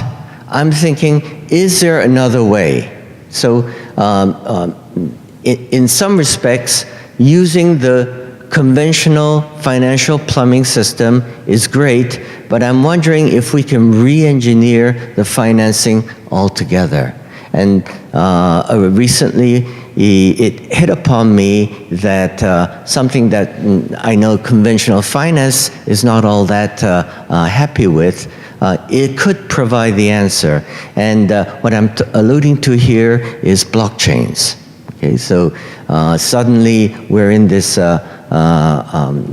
I'm thinking, is there another way? So in some respects, using the conventional financial plumbing system is great, but I'm wondering if we can re-engineer the financing altogether. And recently, it hit upon me that something that I know conventional finance is not all that happy with, it could provide the answer. And what I'm alluding to here is blockchains. Okay, so suddenly we're in this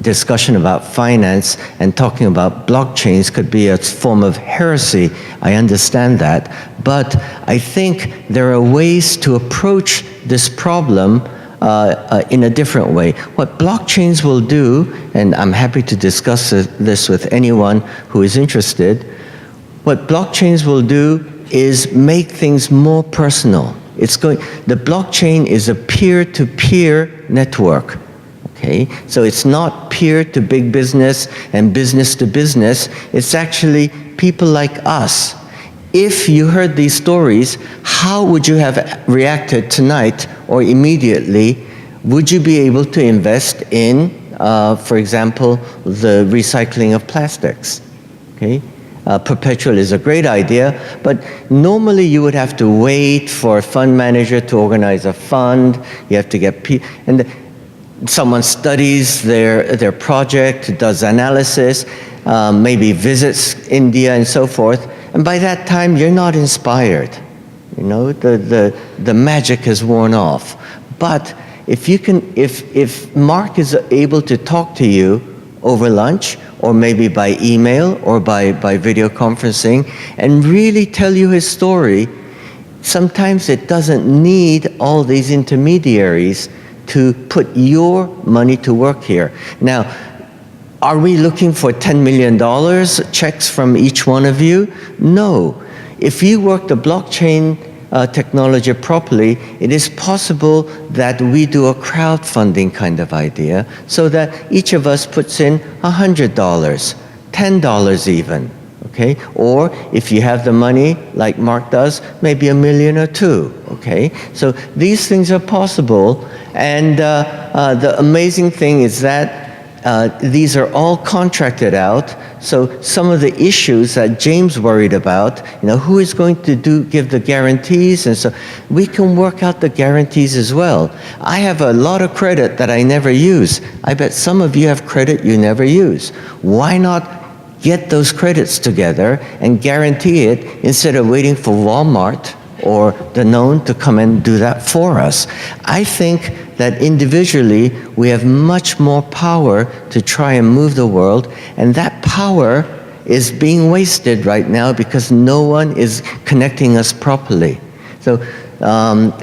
discussion about finance and talking about blockchains could be a form of heresy. I understand that. But I think there are ways to approach this problem in a different way. What blockchains will do, and I'm happy to discuss this with anyone who is interested, what blockchains will do is make things more personal. The blockchain is a peer-to-peer network. Okay? So it's not peer to big business and business to business. It's actually people like us. If you heard these stories, how would you have reacted tonight or immediately? Would you be able to invest in, for example, the recycling of plastics? Okay? Perpetual is a great idea, but normally you would have to wait for a fund manager to organize a fund. You have to get people, and someone studies their project, does analysis, maybe visits India and so forth, and by that time you're not inspired. You know, the magic has worn off. But if Mark is able to talk to you over lunch, or maybe by email, or by video conferencing, and really tell you his story, sometimes it doesn't need all these intermediaries to put your money to work here. Now, are we looking for $10 million checks from each one of you? No. If you work the blockchain technology properly, it is possible that we do a crowdfunding kind of idea so that each of us puts in $100, $10 even, okay? Or if you have the money, like Mark does, maybe $1 million or $2 million, okay? So these things are possible, and the amazing thing is that these are all contracted out. So some of the issues that James worried about, you know, who is going to give the guarantees, and so we can work out the guarantees as well. I have a lot of credit that I never use. I bet some of you have credit you never use. Why not get those credits together and guarantee it instead of waiting for Walmart or Danone to come and do that for us? I think that individually we have much more power to try and move the world, and that power is being wasted right now because no one is connecting us properly. So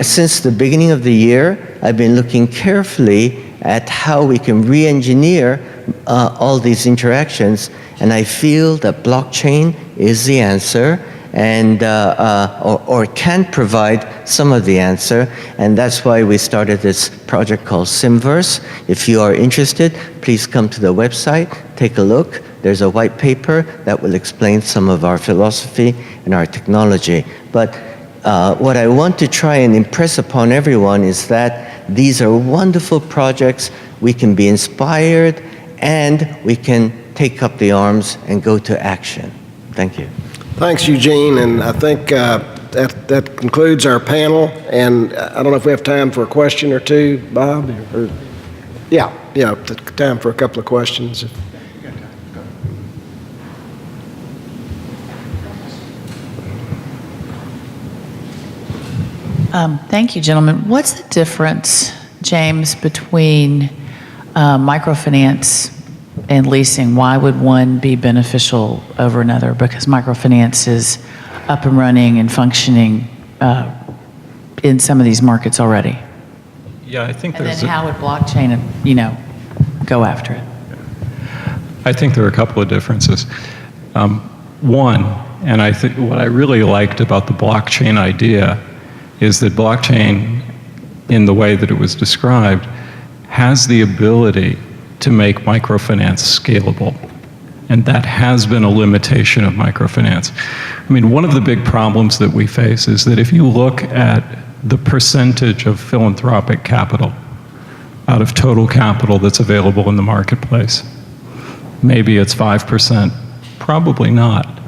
since the beginning of the year, I've been looking carefully at how we can re-engineer all these interactions, and I feel that blockchain is the answer, and or can provide some of the answer, and that's why we started this project called Simverse. If you are interested, please come to the website, take a look. There's a white paper that will explain some of our philosophy and our technology. But what I want to try and impress upon everyone is that these are wonderful projects. We can be inspired, and we can take up the arms and go to action. Thank you. Thanks, Eugene, and I think that concludes our panel, and I don't know if we have time for a question or two, Bob? Yeah, time for a couple of questions. Thank you, gentlemen. What's the difference, James, between microfinance and leasing? Why would one be beneficial over another? Because microfinance is up and running and functioning in some of these markets already. Yeah, I think And there's then how would blockchain, go after it? I think there are a couple of differences. One, and I think what I really liked about the blockchain idea is that blockchain, in the way that it was described, has the ability to make microfinance scalable. And that has been a limitation of microfinance. I mean, one of the big problems that we face is that if you look at the percentage of philanthropic capital out of total capital that's available in the marketplace, maybe it's 5%, probably not.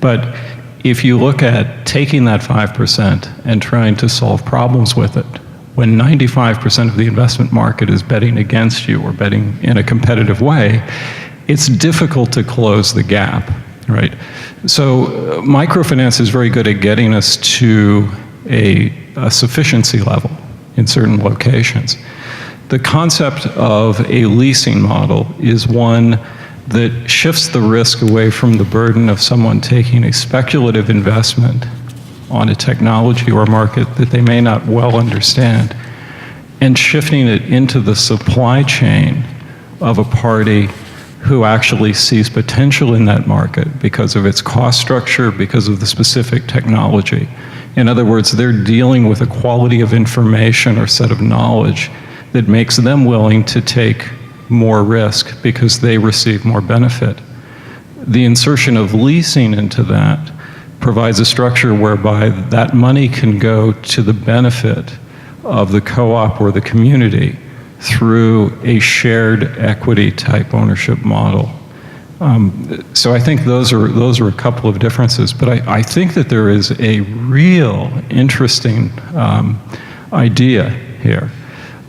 But if you look at taking that 5% and trying to solve problems with it, when 95% of the investment market is betting against you or betting in a competitive way, it's difficult to close the gap, right? So microfinance is very good at getting us to a sufficiency level in certain locations. The concept of a leasing model is one that shifts the risk away from the burden of someone taking a speculative investment on a technology or market that they may not well understand, and shifting it into the supply chain of a party who actually sees potential in that market because of its cost structure, because of the specific technology. In other words, they're dealing with a quality of information or set of knowledge that makes them willing to take more risk because they receive more benefit. The insertion of leasing into that provides a structure whereby that money can go to the benefit of the co-op or the community through a shared equity type ownership model. So I think those are a couple of differences, but I think that there is a real interesting idea here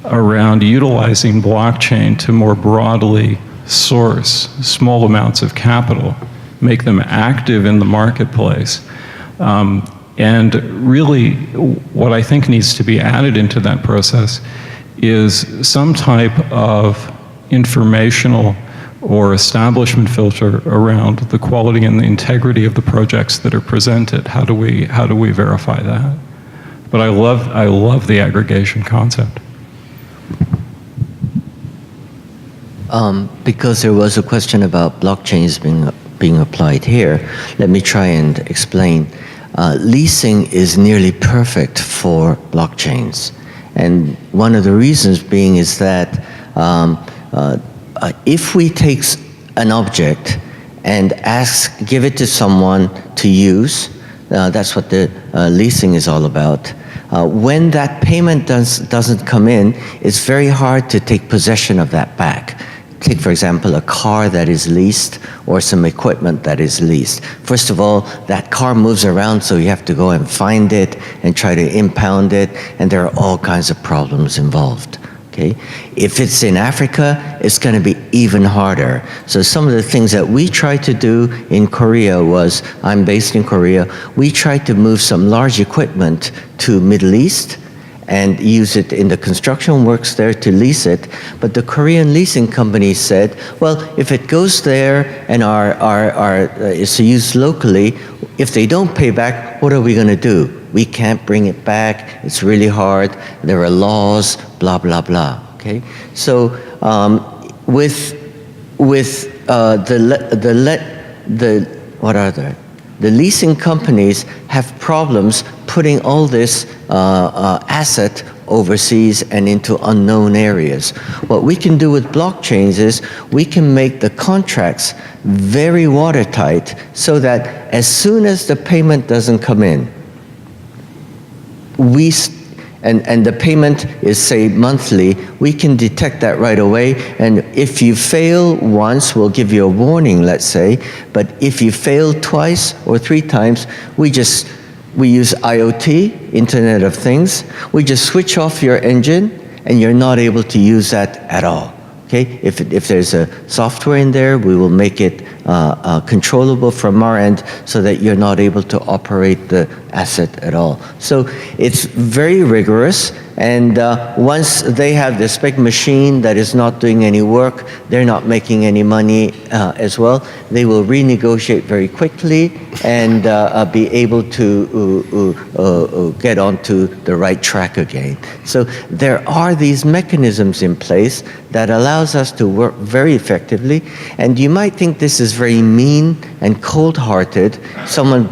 around utilizing blockchain to more broadly source small amounts of capital, make them active in the marketplace. And really, what I think needs to be added into that process is some type of informational or establishment filter around the quality and the integrity of the projects that are presented. How do we verify that? But I love the aggregation concept. Because there was a question about blockchains being applied here, let me try and explain. Leasing is nearly perfect for blockchains. And one of the reasons being is that if we take an object and give it to someone to use, that's what the leasing is all about. When that payment doesn't come in, it's very hard to take possession of that back. Take, for example, a car that is leased or some equipment that is leased. First of all, that car moves around, so you have to go and find it and try to impound it, and there are all kinds of problems involved. Okay? If it's in Africa, it's going to be even harder. So some of the things that we tried to do in Korea was, I'm based in Korea, we tried to move some large equipment to Middle East and use it in the construction works there to lease it. But the Korean leasing company said, well, if it goes there and is used locally, if they don't pay back, what are we going to do? We can't bring it back. It's really hard. There are laws, blah, blah, blah. Okay? So the leasing companies have problems putting all this asset overseas and into unknown areas. What we can do with blockchains is we can make the contracts very watertight so that as soon as the payment doesn't come in, and the payment is, say, monthly, we can detect that right away. And if you fail once, we'll give you a warning, let's say. But if you fail twice or 3 times, we use IoT, Internet of Things. We just switch off your engine, and you're not able to use that at all. Okay? If there's a software in there, we will make it controllable from our end so that you're not able to operate the asset at all. So it's very rigorous, and once they have this big machine that is not doing any work, they're not making any money as well, they will renegotiate very quickly and be able to get onto the right track again. So there are these mechanisms in place that allows us to work very effectively, and you might think this is very mean and cold-hearted. Someone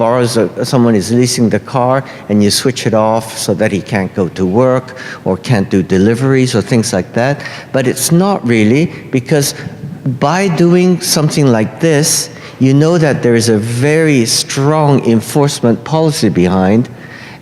is leasing the car and you switch it off so that he can't go to work or can't do deliveries or things like that. But it's not really, because by doing something like this, you know that there is a very strong enforcement policy behind,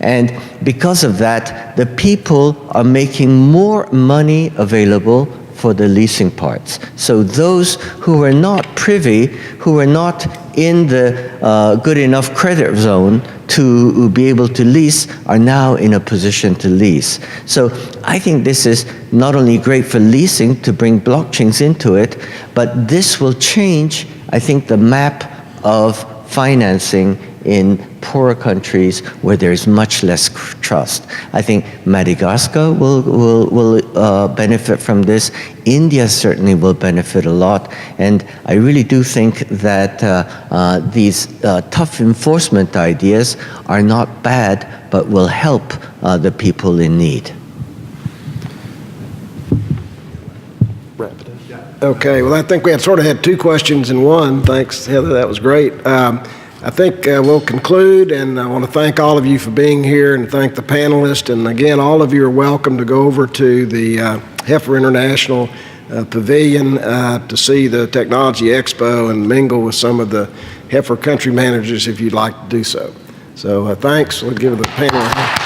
and because of that, the people are making more money available for the leasing parts. So those who are not privy, who are not in the good enough credit zone to be able to lease, are now in a position to lease. So I think this is not only great for leasing to bring blockchains into it, but this will change, I think, the map of financing in poorer countries where there's much less trust. I think Madagascar will benefit from this. India certainly will benefit a lot. And I really do think that these tough enforcement ideas are not bad, but will help the people in need. Okay, well, I think we had sort of had two questions in one. Thanks, Heather, that was great. I think we'll conclude, and I want to thank all of you for being here and thank the panelists. And again, all of you are welcome to go over to the Heifer International Pavilion to see the Technology Expo and mingle with some of the Heifer country managers if you'd like to do so. So thanks. We'll give the panel a hand.